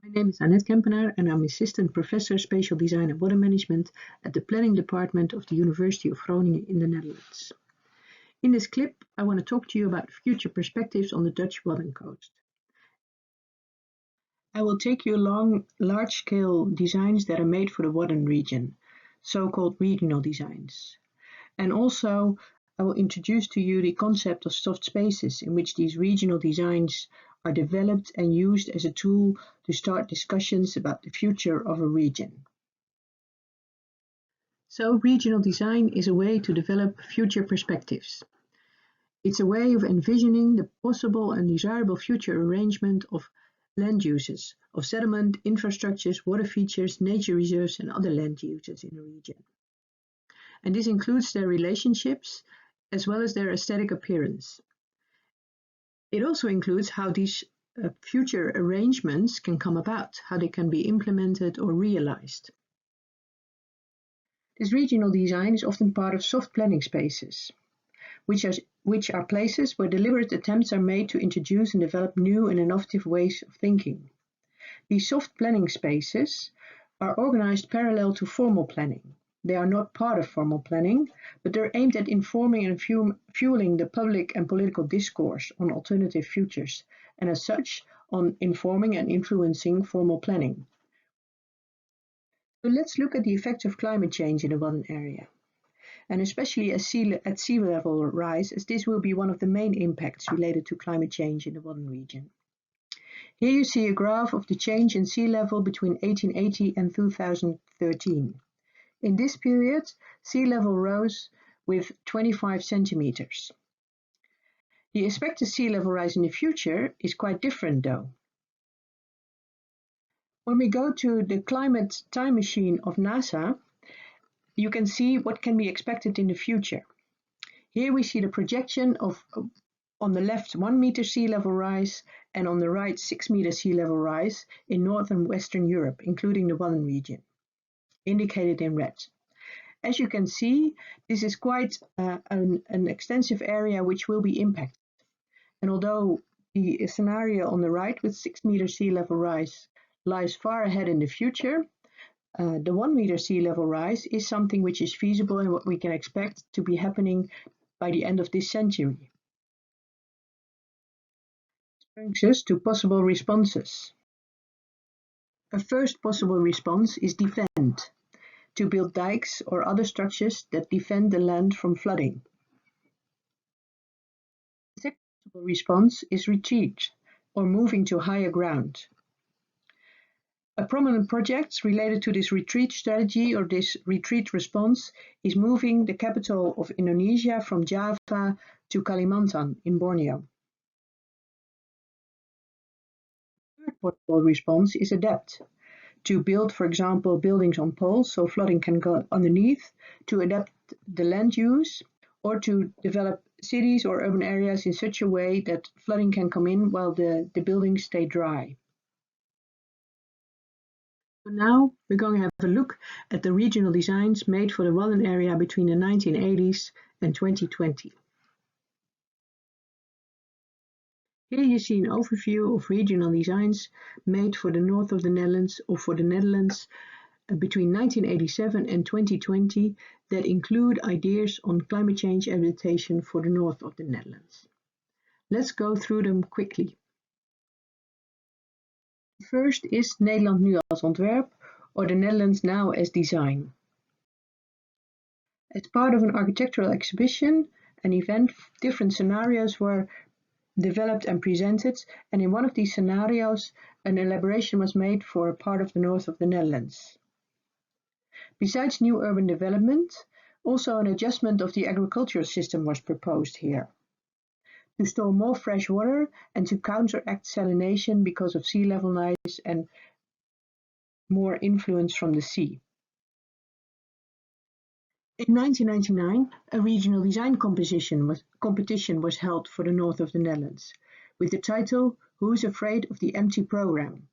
My name is Annet Kempenaar and I'm Assistant Professor Spatial Design and Water Management at the Planning Department of the University of Groningen in the Netherlands. In this clip, I want to talk to you about future perspectives on the Dutch Wadden coast. I will take you along large-scale designs that are made for the Wadden region, so-called regional designs. And also, I will introduce to you the concept of soft spaces in which these regional designs are developed and used as a tool to start discussions about the future of a region. So, regional design is a way to develop future perspectives. It's a way of envisioning the possible and desirable future arrangement of land uses, of settlement, infrastructures, water features, nature reserves, and other land uses in a region. And this includes their relationships as well as their aesthetic appearance. It also includes how these future arrangements can come about, how they can be implemented or realized. This regional design is often part of soft planning spaces, which are places where deliberate attempts are made to introduce and develop new and innovative ways of thinking. These soft planning spaces are organized parallel to formal planning. They are not part of formal planning, but they're aimed at informing and fueling the public and political discourse on alternative futures, and as such, on informing and influencing formal planning. So let's look at the effects of climate change in the Wadden area, and especially at sea level rise, as this will be one of the main impacts related to climate change in the Wadden region. Here you see a graph of the change in sea level between 1880 and 2013. In this period, sea level rose with 25 centimeters. The expected sea level rise in the future is quite different though. When we go to the climate time machine of NASA, you can see what can be expected in the future. Here we see the projection of, on the left, 1 meter sea level rise, and on the right, 6 meter sea level rise in North and Western Europe, including the Wadden region, indicated in red. As you can see, this is quite an extensive area which will be impacted. And although the scenario on the right with 6 meter sea level rise lies far ahead in the future, the 1 meter sea level rise is something which is feasible and what we can expect to be happening by the end of this century. This brings us to possible responses. A first possible response is defend, to build dikes or other structures that defend the land from flooding. The second possible response is retreat, or moving to higher ground. A prominent project related to this retreat strategy or this retreat response is moving the capital of Indonesia from Java to Kalimantan in Borneo. The third possible response is adapt, to build, for example, buildings on poles so flooding can go underneath, to adapt the land use, or to develop cities or urban areas in such a way that flooding can come in while the buildings stay dry. So now we're going to have a look at the regional designs made for the Wadden area between the 1980s and 2020. Here you see an overview of regional designs made for the north of the Netherlands or for the Netherlands between 1987 and 2020 that include ideas on climate change adaptation for the north of the Netherlands. Let's go through them quickly. First is Nederland nu als ontwerp, or the Netherlands now as design. As part of an architectural exhibition, an event, different scenarios were developed and presented, and in one of these scenarios, an elaboration was made for a part of the north of the Netherlands. Besides new urban development, also an adjustment of the agricultural system was proposed here, to store more fresh water and to counteract salination because of sea level rise and more influence from the sea. In 1999, a regional design competition was held for the north of the Netherlands, with the title Who's Afraid of the Empty Program?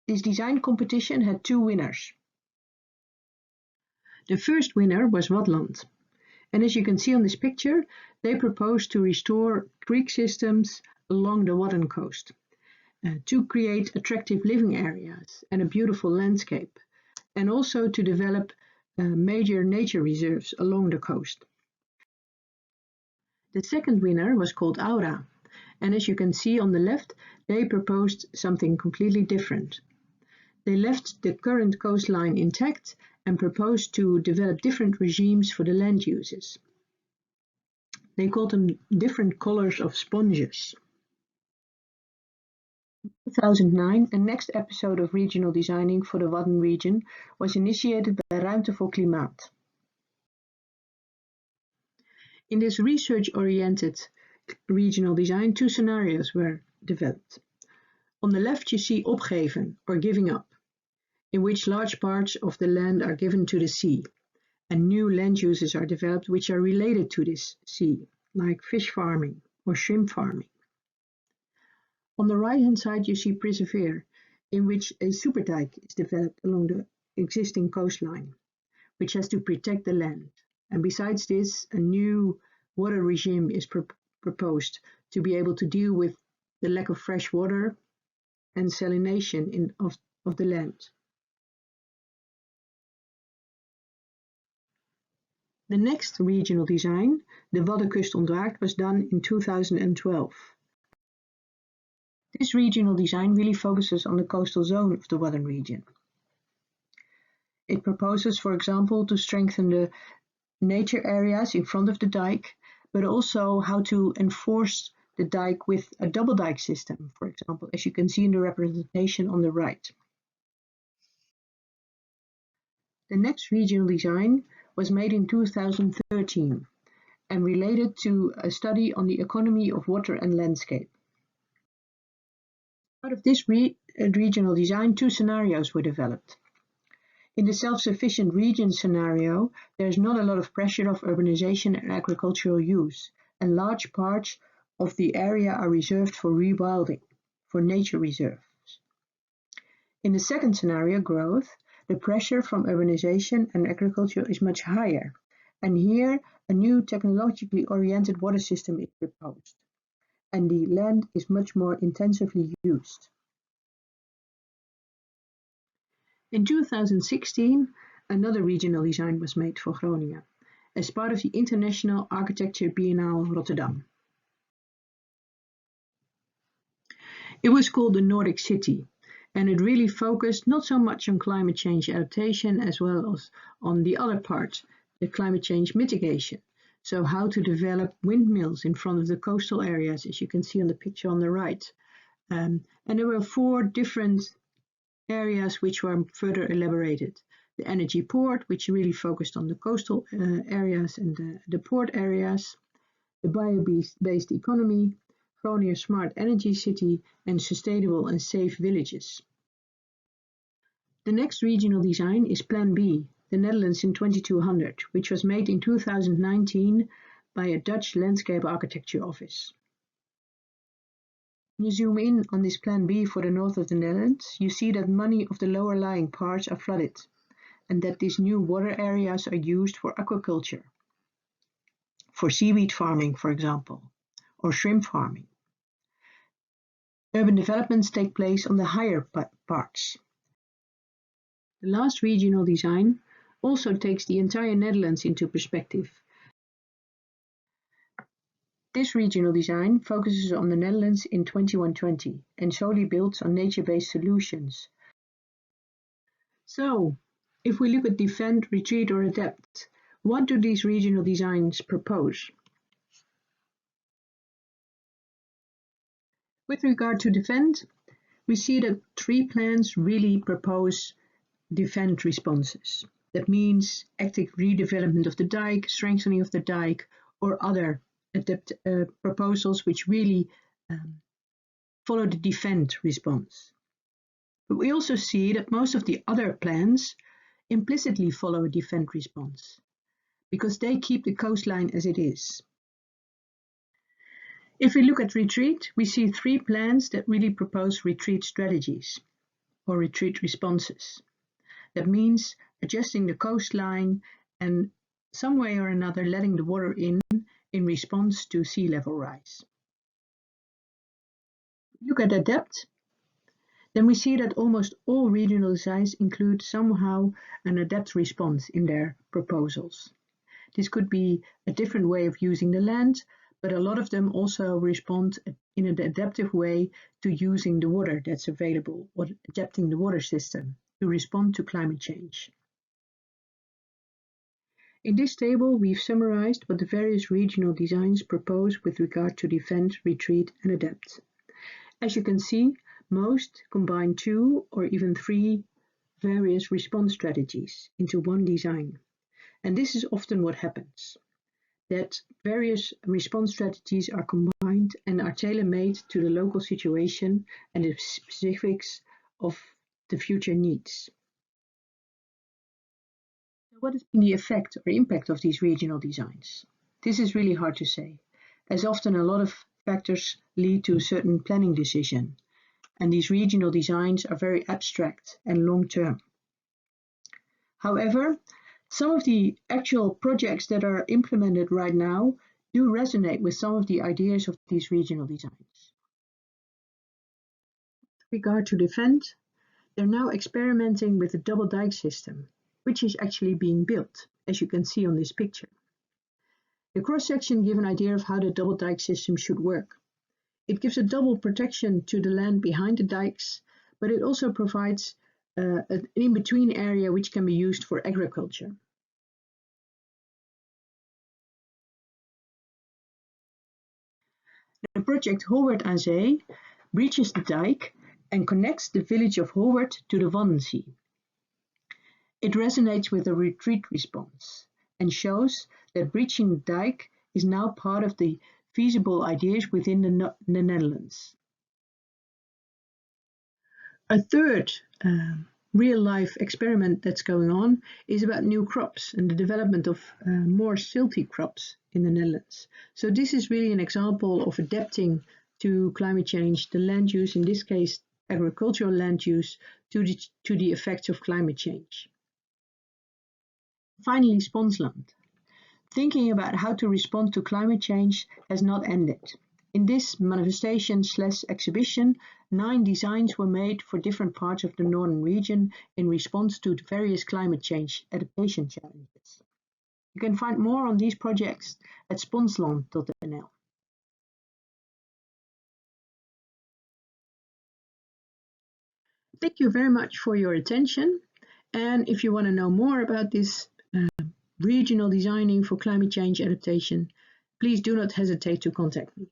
This design competition had two winners. The first winner was Wadland, and as you can see on this picture, they proposed to restore creek systems along the Wadden coast. to create attractive living areas and a beautiful landscape, and also to develop major nature reserves along the coast. The second winner was called Aura, and as you can see on the left, they proposed something completely different. They left the current coastline intact and proposed to develop different regimes for the land uses. They called them different colors of sponges. In 2009, a next episode of regional designing for the Wadden region was initiated by Ruimte voor Klimaat. In this research-oriented regional design, two scenarios were developed. On the left you see opgeven, or giving up, in which large parts of the land are given to the sea, and new land uses are developed which are related to this sea, like fish farming or shrimp farming. On the right-hand side you see persevere, in which a superdike is developed along the existing coastline, which has to protect the land. And besides this, a new water regime is proposed to be able to deal with the lack of fresh water and salination of the land. The next regional design, the Waddenkust Ontwaakt, was done in 2012. This regional design really focuses on the coastal zone of the Wadden region. It proposes, for example, to strengthen the nature areas in front of the dike, but also how to enforce the dike with a double dike system, for example, as you can see in the representation on the right. The next regional design was made in 2013 and related to a study on the economy of water and landscape. Out of this regional design, two scenarios were developed. In the self-sufficient region scenario, there is not a lot of pressure of urbanization and agricultural use, and large parts of the area are reserved for rewilding, for nature reserves. In the second scenario, growth, the pressure from urbanization and agriculture is much higher, and here a new technologically oriented water system is proposed, and the land is much more intensively used. In 2016, another regional design was made for Groningen, as part of the International Architecture Biennale Rotterdam. It was called the Nordic City, and it really focused not so much on climate change adaptation as well as on the other part, the climate change mitigation. So how to develop windmills in front of the coastal areas, as you can see on the picture on the right. And there were 4 different areas which were further elaborated. The energy port, which really focused on the coastal areas and the port areas. The bio-based economy, Groningen Smart Energy City, and sustainable and safe villages. The next regional design is Plan B, the Netherlands in 2200, which was made in 2019 by a Dutch landscape architecture office. When you zoom in on this Plan B for the north of the Netherlands, you see that many of the lower lying parts are flooded, and that these new water areas are used for aquaculture, for seaweed farming, for example, or shrimp farming. Urban developments take place on the higher parts. The last regional design also takes the entire Netherlands into perspective. This regional design focuses on the Netherlands in 2120 and solely builds on nature-based solutions. So, if we look at defend, retreat or adapt, what do these regional designs propose? With regard to defend, we see that 3 plans really propose defend responses. That means active redevelopment of the dike, strengthening of the dike, or other proposals which really follow the defend response. But we also see that most of the other plans implicitly follow a defend response, because they keep the coastline as it is. If we look at retreat, we see 3 plans that really propose retreat strategies or retreat responses. That means adjusting the coastline and some way or another letting the water in response to sea level rise. Look at adapt. then we see that almost all regional designs include somehow an adapt response in their proposals. This could be a different way of using the land, but a lot of them also respond in an adaptive way to using the water that's available, or adapting the water system to respond to climate change. In this table, we've summarized what the various regional designs propose with regard to defend, retreat, and adapt. As you can see, most combine 2 or even 3 various response strategies into one design. And this is often what happens, that various response strategies are combined and are tailor-made to the local situation and the specifics of the future needs. What has been the effect or impact of these regional designs? This is really hard to say, as often a lot of factors lead to a certain planning decision, and these regional designs are very abstract and long-term. However, some of the actual projects that are implemented right now do resonate with some of the ideas of these regional designs. With regard to defend, they're now experimenting with the double dike system, which is actually being built, as you can see on this picture. The cross-section gives an idea of how the double dike system should work. It gives a double protection to the land behind the dikes, but it also provides an in-between area which can be used for agriculture. The project Holwert aan Zee breaches the dike and connects the village of Holwert to the Wadden Sea. It resonates with a retreat response and shows that breaching the dike is now part of the feasible ideas within the Netherlands. A third real-life experiment that's going on is about new crops and the development of more silty crops in the Netherlands. So this is really an example of adapting to climate change, the land use, in this case agricultural land use, to the effects of climate change. Finally, Sponsland. Thinking about how to respond to climate change has not ended. In this manifestation/exhibition, 9 designs were made for different parts of the northern region in response to the various climate change adaptation challenges. You can find more on these projects at sponsland.nl. Thank you very much for your attention, and if you want to know more about this regional designing for climate change adaptation, please do not hesitate to contact me.